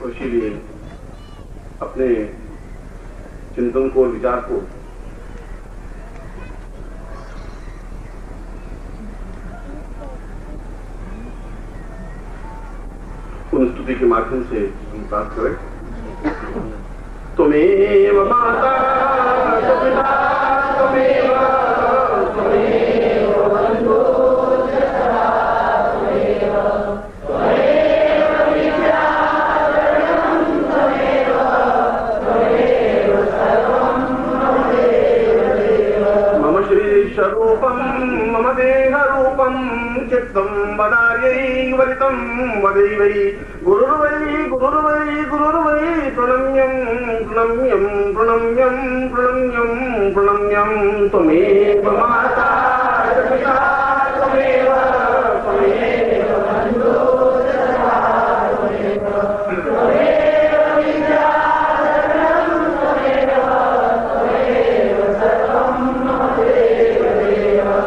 इसीलिए अपने चिंतन को, विचार को उन स्तुति के माध्यम से हम प्राप्त करें। तुमेव माता पिता तुमेव बंधु मम श्रीशरूपं मम देहरूपं चित्तं वदार्यै वदितं वदैवै गुरुर्वै गुरुर्वै गुरुर्वै प्रणम्यं प्रणम्यं प्रणम्यं प्रणम्यं प्रणम्यं त्वमेव माता पिता त्वमेव त्वमेव बन्धु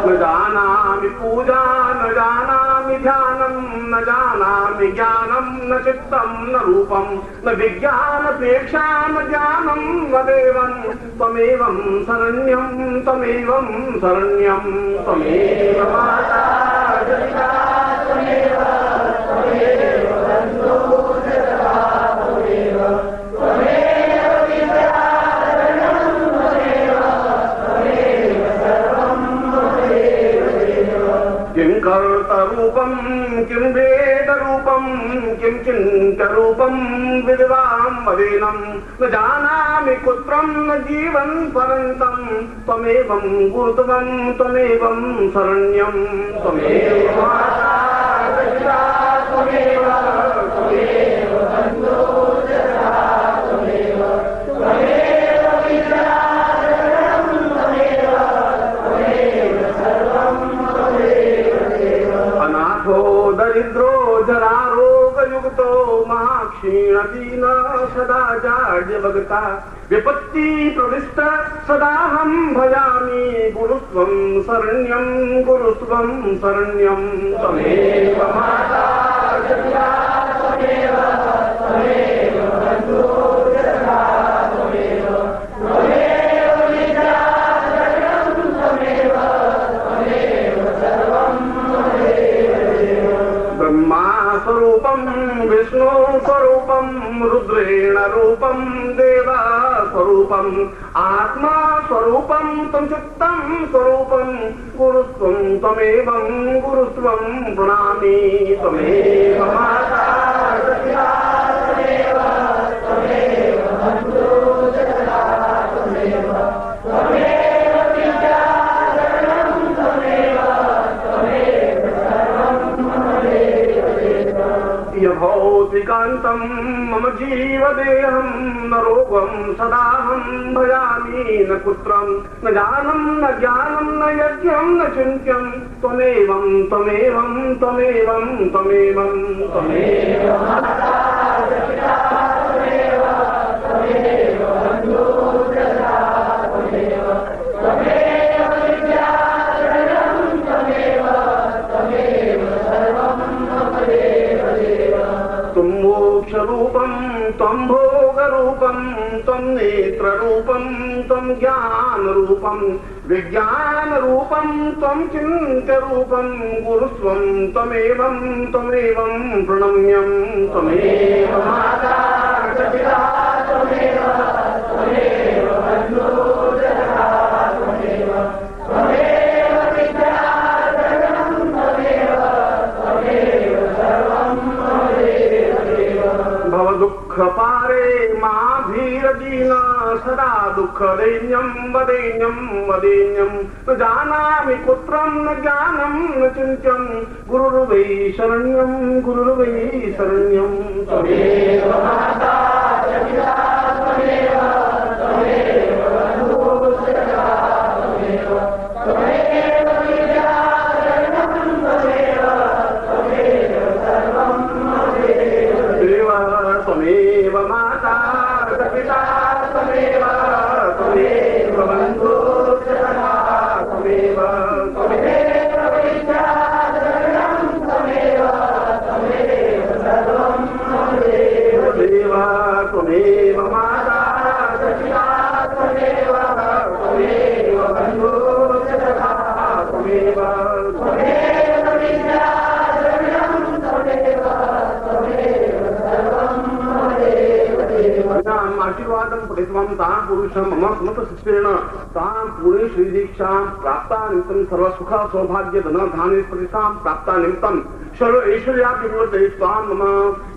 न जानामि पूजा न जानामि ध्यानं न जानामि ज्ञानं न चित्तं न रूपं न विज्ञानपेक्षा न ज्ञानं वदेवं त्वमेवं शरण्यं त्वमेवं शरण्यं त्वमेव माता पिता त्वमेव त्वमेव बन्धु किं कर्तरूपं किं वेदरूपं किं चिन्तरूपं विद्वां वदेनं न जानामि कुत्रं न जीवन् परन्तं त्वमेवं गुरुत्वं त्वमेवं शरण्यं त्वमेव माता पिता त्वमेव त्वमेव बन्धु त्वमेव त्वमेव विद्या अनाथो दरिद्रो जरारोगयुक्तो महाक्षीणदीन सदा जाड्यवगता विपत्ति प्रविष्ट सदाहं भजामि गुरुत्वं शरण्यं गुरुत्वं शरण्यं त्वमेव माता पिता त्वमेव त्वमेव बन्धु त्वमेव त्वमेव विद्या त्वमेव त्वमेव सर्वं ब्रह्मा स्वरूपं विष्णु स्वरूपं रुद्रेण रूपं देवा स्वरूपं आत्मा स्वरूपं तं चित्तं स्वरूपं गुरुत्वं त्वमेवं गुरुत्वं प्रणमामि त्वमेव माता पिता त्वमेव त्वमेव बन्धु त्वमेव त्वमेव विद्या त्वमेव त्वमेव भौतिकान्तं मम जीवदेहं न रोगं सदाहं भजामि न पुत्रं न जानं न ज्ञानं न यज्ञं न चिन्त्यं त्वमेवं त्वमेवं त्वमेवं त्वमेवं त्वमेव माता पिता त्वमेव त्वमेव बन्धु त्वमेव त्वमेव विद्या त्वमेव त्वमेव सर्वं तुम मोक्षरूपं त्वं भोगरूपं त्वं नेत्ररूपं त्वं ज्ञानरूपं विज्ञानरूपं त्वं चिन्त्यरूपं गुरुत्वं त्वमेवं त्वमेवं प्रणम्यं त्वमेव माता पिता त्वमेव त्वमेव बन्धु त्वमेव त्वमेव विद्या त्वमेव त्वमेव सर्वं भवदुःखपारे माधीरदीन सदा दुःखदैन्यं वदैन्यं वदैन्यं न जानामि कुत्रं न ज्ञानं न चिन्त्यं गुरुर्वै शरण्यं गुरुर्वै शरण्यं त्वमेव माता पिता त्वमेव त्वमेव बन्धु त्वमेव त्वमेव विद्या त्वमेव त्वमेव सर्वं त्वमेव माता च पिता त्वमेव त्वमेव बन्धु च सखा त्वमेव त्वमेव विद्या शरणं त्वमेव त्वमेव सर्वं त्वमेव देव त्वमेव माता च पिता त्वमेव त्वमेव बन्धु च सखा त्वमेव त्वमेव विद्या शरणं त्वमेव त्वमेव सर्वं त्वमेव देव। आशीर्वादं पठितवान् तां पुरुषं मम समतशिष्येण तां पुणे श्रीदीक्षां प्राप्ता निमित्तं सर्वसुख सौभाग्य धन धान्य प्रतिष्ठां प्राप्ता निमित्तं सर्व ऐश्वर्याभिवृद्धये त्वां मम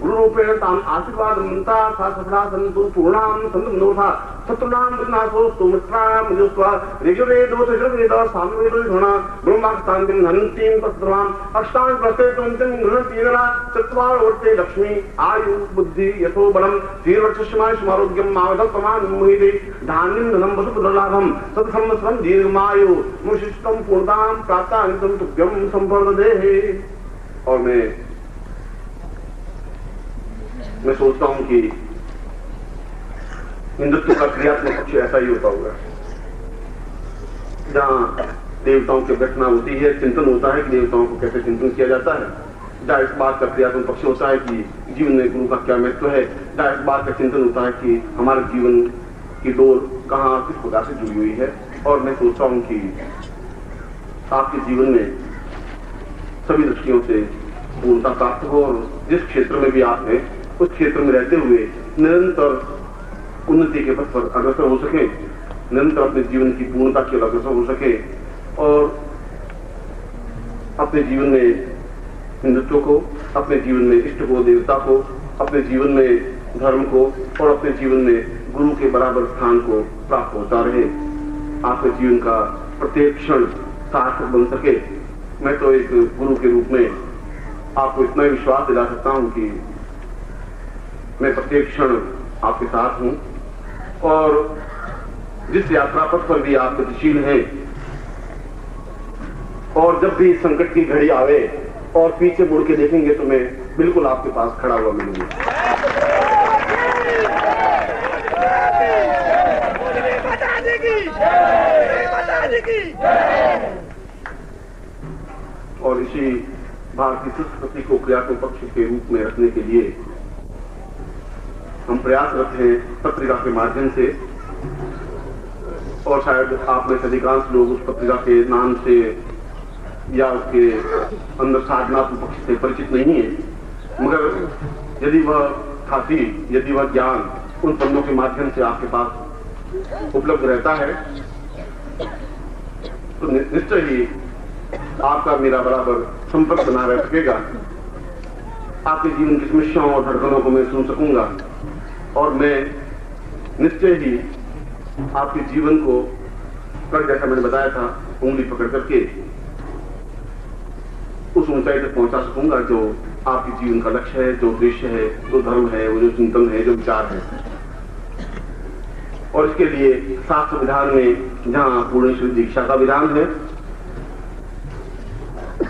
गुरुरूपेण ताम् आशीर्वादं सा सफला सन्तु पूर्णां सन्तु मनोथा शत्रूणां विनाशोऽस्तु मित्राणां मृत्युस्त्वा ऋग्वेदोषवेद सामवेदोषण ब्रह्मास्तान्तिं हन्तीं तत्सर्वाम् अष्टाङ्ग प्रत्येकं गृह्णन्ति नरा चत्वारवर्ते लक्ष्मी आयु बुद्धि यशो बलं दीर्घक्षमारोग्यं मावधत्तमान् मोहिते धान्यं धनं वसुपुत्रलाभं सत्संवत्सरं दीर्घमायु मुशिष्टं पूर्णां प्राप्ता नित्यं तुभ्यं संवर्धते। और मैं सोचता हूं कि हिंदुत्व का क्रियात्मक पक्ष ऐसा ही होता होगा, जहां देवताओं की घटना होती है, चिंतन होता है कि देवताओं को कैसे चिंतन किया जाता है, जहां इस बात का क्रियात्मक पक्ष होता है कि जीवन में गुरु का क्या महत्व है, जहां इस बात का चिंतन होता है कि हमारे जीवन की डोर कहाँ किस प्रकार से जुड़ी हुई है। और मैं सोचता हूं कि आपके जीवन में सभी दृष्टियों से पूर्णता प्राप्त हो और जिस क्षेत्र में भी आप हैं उस क्षेत्र में रहते हुए निरंतर उन्नति के पथ पर अग्रसर हो सके, निरंतर अपने जीवन की पूर्णता की ओर अग्रसर हो सके और अपने जीवन में हिंदुत्व को, अपने जीवन में इष्ट को, देवता को, अपने जीवन में धर्म को और अपने जीवन में गुरु के बराबर स्थान को प्राप्त होता रहे, आपके जीवन का प्रत्येक क्षण सार्थक बन सके। मैं तो एक गुरु के रूप में आपको इतना ही विश्वास दिला सकता हूं कि मैं प्रत्येक क्षण आपके साथ हूं और जिस यात्रा पथ पर भी आप गतिशील हैं और जब भी संकट की घड़ी आवे और पीछे मुड़ के देखेंगे तो मैं बिल्कुल आपके पास खड़ा हुआ मिलूंगा। और इसी भारतीय संस्कृति को क्रियात्मक पक्ष के रूप में रखने के लिए हम प्रयासरत हैं पत्रिका के माध्यम से, और शायद आप में से अधिकांश लोग उस पत्रिका के नाम से या उसके अंदर साधनात्मक पक्ष से परिचित नहीं है, मगर यदि वह खाती, यदि वह ज्ञान उन पन्नों के माध्यम से आपके पास उपलब्ध रहता है तो निश्चय ही आपका मेरा बराबर संपर्क बना रह सकेगा। आपके जीवन की समस्याओं और धड़कनों को मैं सुन सकूंगा और मैं निश्चय ही आपके जीवन को कल जैसा मैंने बताया था उंगली पकड़ करके उस ऊंचाई तक पहुंचा सकूंगा जो आपके जीवन का लक्ष्य है, जो उद्देश्य है, जो धर्म है, वो जो चिंतन है, जो विचार है। और इसके लिए शास्त्र विधान में जहां पूर्णेश्वरी दीक्षा का विधान है,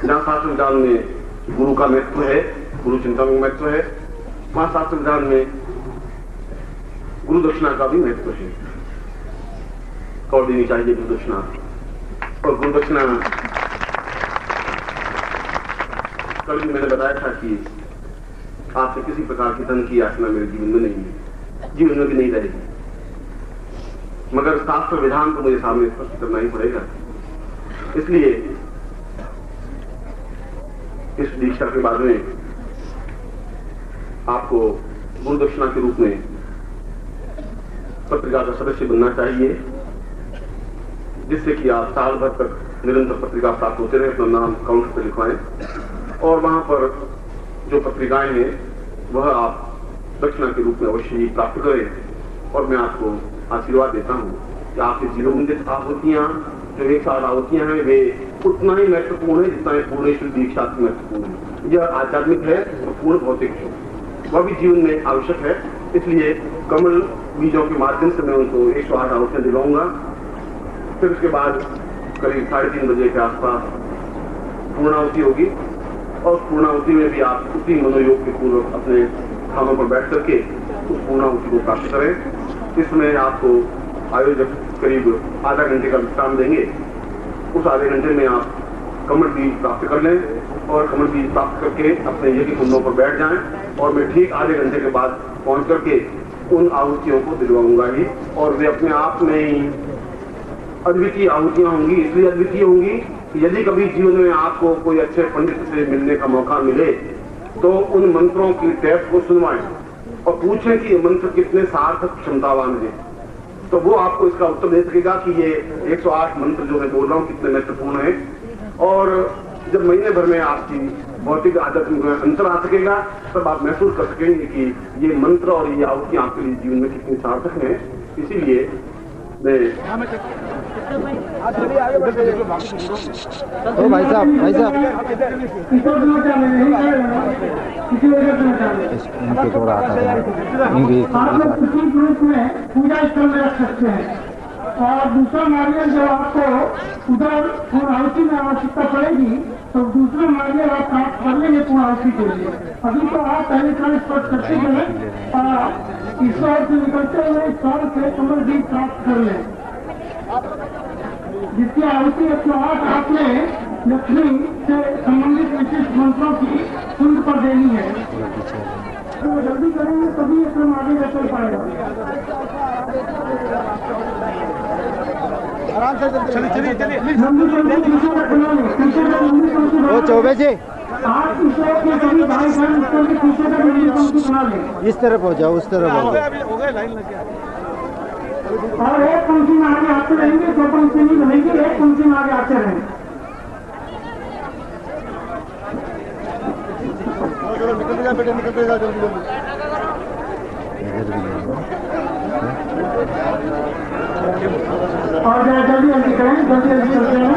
जहां शास्त्र विधान में गुरु का महत्व है, गुरु चिंतन का महत्व है, वहां शास्त्र विधान में गुरु दक्षिणा का भी महत्व है और देनी चाहिए गुरु दक्षिणा। और गुरु दक्षिणा कल भी मैंने बताया था कि आपसे किसी प्रकार की धन की याचना मेरे जीवन में नहीं है, जीवन में भी नहीं रहेगी, मगर शास्त्र विधान को मुझे सामने स्पष्ट करना ही पड़ेगा। इसलिए इस दीक्षा के बाद में आपको गुरु दक्षिणा के रूप में पत्रिका का सदस्य बनना चाहिए, जिससे कि आप साल भर तक निरंतर पत्रिका प्राप्त होते रहे, अपना नाम काउंटर पर लिखवाएं और वहां पर जो पत्रिकाएं हैं वह आप दक्षिणा के रूप में अवश्य ही प्राप्त करें। और मैं आपको आशीर्वाद देता हूं कि आपके जीवनोन्दित आहुतियां जो 108 आहुतियां हैं वे उतना ही महत्वपूर्ण है जितना पूर्णेश्वरी दीक्षा महत्वपूर्ण है। यह आध्यात्मिक है और पूर्ण भौतिक है, वह भी जीवन में आवश्यक है। इसलिए कमल बीजों के माध्यम से मैं उनको 108 आहुतियां दिलाऊंगा। फिर उसके बाद करीब 3:30 बजे के आसपास पूर्णाहुति होगी और पूर्णाहुति में भी आप उसी मनोयोग के पूर्वक अपने स्थानों पर बैठ करके उस पूर्णाहुति को प्राप्त करें। इसमें आपको आयोजक करीब आधा घंटे का विश्राम देंगे। उस आधे घंटे में आप कमल बीज प्राप्त कर लें और कमल बीज प्राप्त करके अपने यज्ञ कुंडों पर बैठ जाएं और मैं ठीक आधे घंटे के बाद पहुंच करके उन आहुतियों को दिलवाऊंगा ही। और वे अपने आप में ही अद्वितीय आहुतियां होंगी। इसलिए अद्वितीय होंगी कि यदि कभी जीवन में आपको कोई अच्छे पंडित से मिलने का मौका मिले तो उन मंत्रों की टेप को सुनवाएं और पूछें कि ये मंत्र कितने सार्थक क्षमतावान है। तो वो आपको इसका उत्तर दे सकेगा कि ये 108 मंत्र जो मैं बोल रहा हूँ कितने महत्वपूर्ण है। और जब महीने भर में आपकी भौतिक आदत में अंतर आ सकेगा तब आप महसूस कर सकेंगे कि ये मंत्र और ये आहुतियां आपके लिए जीवन में कितनी सार्थक हैं। इसीलिए मैं भाई साहब थोड़ा इंग्लिश पूजा स्थल में रख सकते हैं। और दूसरा नारियल जो आपको उधर पूर्णाहुति में आवश्यकता पड़ेगी तो दूसरा नारियल आप प्राप्त कर लेंगे पूर्णाहुति के लिए। अभी तो आप पहले का स्पर्श करते हुए ईश्वर से निकलते हुए ईश्वर से कमल बीज प्राप्त कर लें, जिसकी आहुति 108 आपने लक्ष्मी से संबंधित विशिष्ट मंत्रों की कुंड पर देनी है। तो जल्दी करेंगे तभी ये क्रम आगे चल पाएगा। आराम से चलिए वो चौबे जी आप सभी भाई बहन पीछे का बना लें। इस तरफ हो जाओ, उस तरफ हो जाओ। और एक पंक्ति में आगे आते रहेंगे, दो पंक्ति नहीं बनेगी, एक पंक्ति में आगे आते रहेंगे। निकलते जाओ जल्दी और जल्दी जल्दी करें, जल्दी चलते हैं।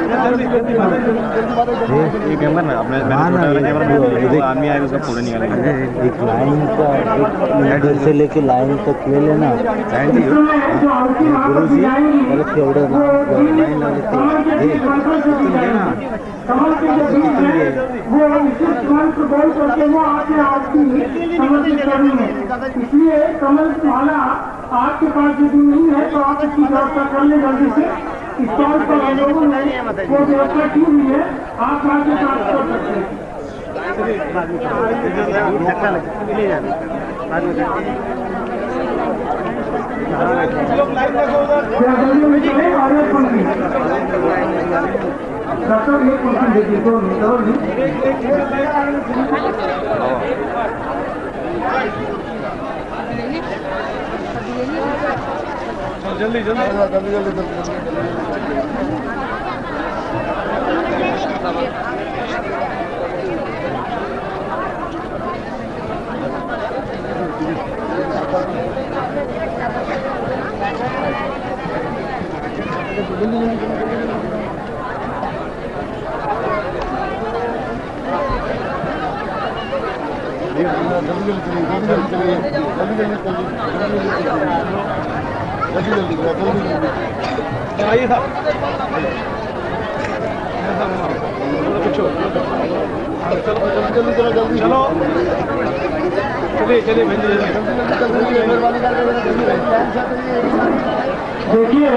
ये कैमरा ना अपने कैमरा आदमी आएगा उसका फोटो निकालेंगे। एक लाइन का इधर से लेके लाइन तक ले लेना। गुरु जी अरे केवड़े ना लाइन कमल के जो बीज है वो विशिष्ट मंत्र बोल करके वो आपने आपकी समर्पित करनी है। इसलिए कमल माला आपके पास यदि नहीं है तो आप इसकी व्यवस्था कर ले जल्दी से। स्टॉल पर हम लोगों ने वो व्यवस्था की हुई है, आप आगे प्राप्त कर सकते हैं। और एक पंक्ति डॉक्टर एक पंक्ति देखिए, दो जल्दी आइए साहब चलो चलिए देखिए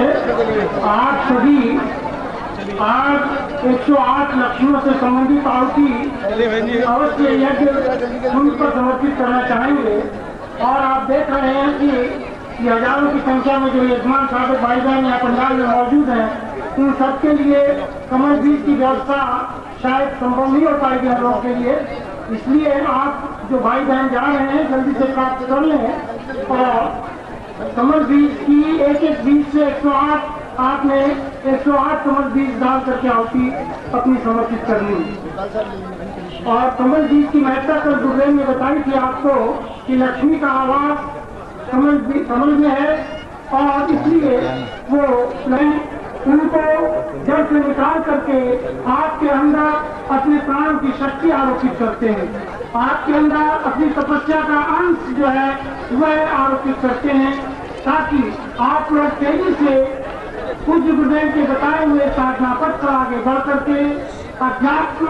आज सभी 108 लक्ष्यों से संबंधित आहुति अवश्य यज्ञ कुंड पर समर्पित करना चाहेंगे। और आप देख रहे हैं कि हजारों की संख्या में जो यजमान साधक भाई बहन यहाँ पंडाल में मौजूद हैं, इन सबके लिए कमल बीज की व्यवस्था शायद संभव नहीं हो पाएगी हम लोगों के लिए। इसलिए आप जो भाई बहन जा रहे हैं जल्दी से प्राप्त कर लें और कमल बीज की एक बीज से 108 आपने 108 कमल बीज डाल करके आहुति अपनी समर्पित करनी है। और कमल बीज की महत्ता कल गुरुदेव ने बताई थी आपको कि लक्ष्मी का आवास कमल में है और इसलिए वो उनको जल से निकाल करके आपके अंदर अपने प्राण की शक्ति आरोपित करते हैं, आपके अंदर अपनी तपस्या का अंश जो है वह आरोपित करते हैं, ताकि आप लोग तेजी से पूज्य गुरुदेव के बताए हुए साधना पथ पर आगे बढ़ करके अध्यात्म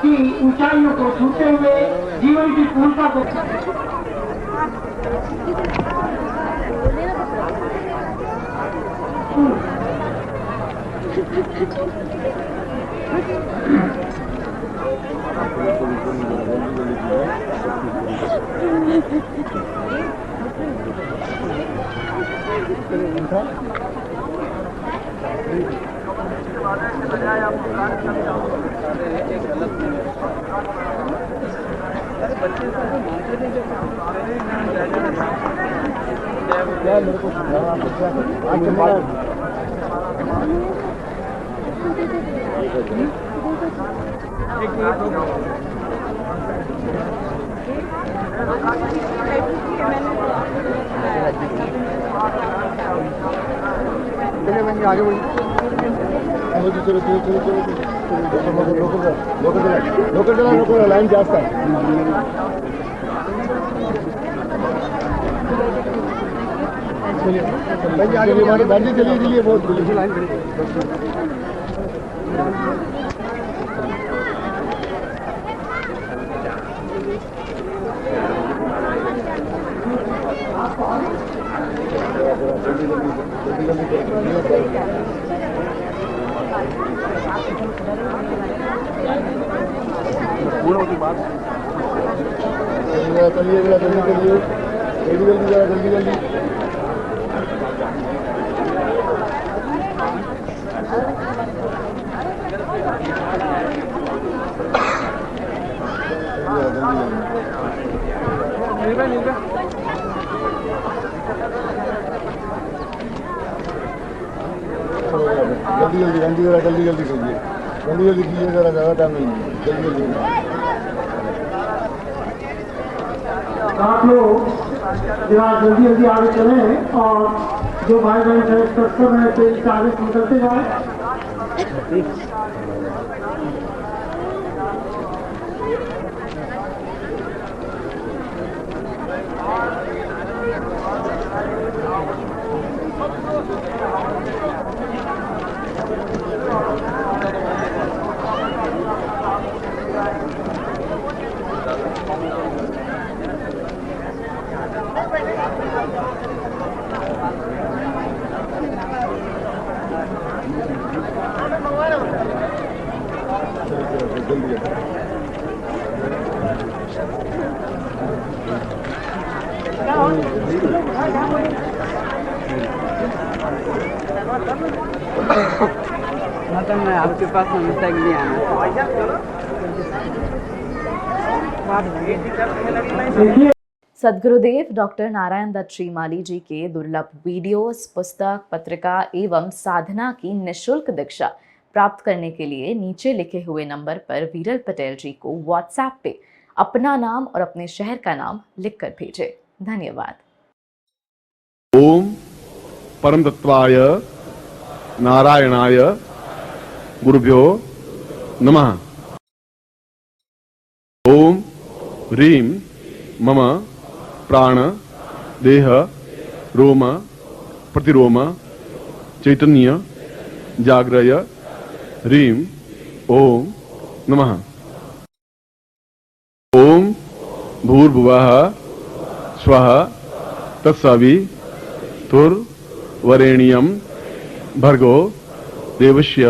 की ऊंचाइयों को छूते हुए जीवन की पूर्णता को आगे बढ़िए। लोकल लाइन जास्त आहे। गाड़ी चलिए बहुत लाइन चलिए जल्दी जल्दी कीजिए, जरा ज़्यादा टाइम नहीं, जल्दी आप लोग जरा जल्दी आगे चलें और जो भाई बहन सब हैं तो इससे आगे निकलते जाए। मैं आपके पास हमेशा के लिए आना। सद्गुरुदेव डॉक्टर नारायण दत्त श्रीमाली जी के दुर्लभ वीडियोस, पुस्तक, पत्रिका एवं साधना की निःशुल्क दीक्षा प्राप्त करने के लिए नीचे लिखे हुए नंबर पर वीरल पटेल जी को व्हाट्सएप पे अपना नाम और अपने शहर का नाम लिखकर भेजें। धन्यवाद। ओम परम तत्वाय नारायणाय गुरुभ्यो नमः। ओम ह्रीं मम प्राण देह रोम प्रतिरोम चैतन्य जाग्रय ह्रीं ओम नमः। ओम भूर्भुवः स्वः तत्सवितुर्वरेण्यं भर्गो देवस्य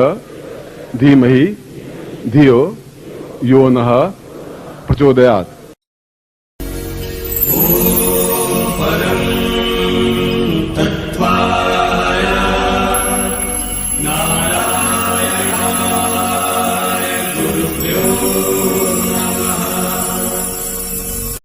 धीमहि धियो यो नः प्रचोदयात्।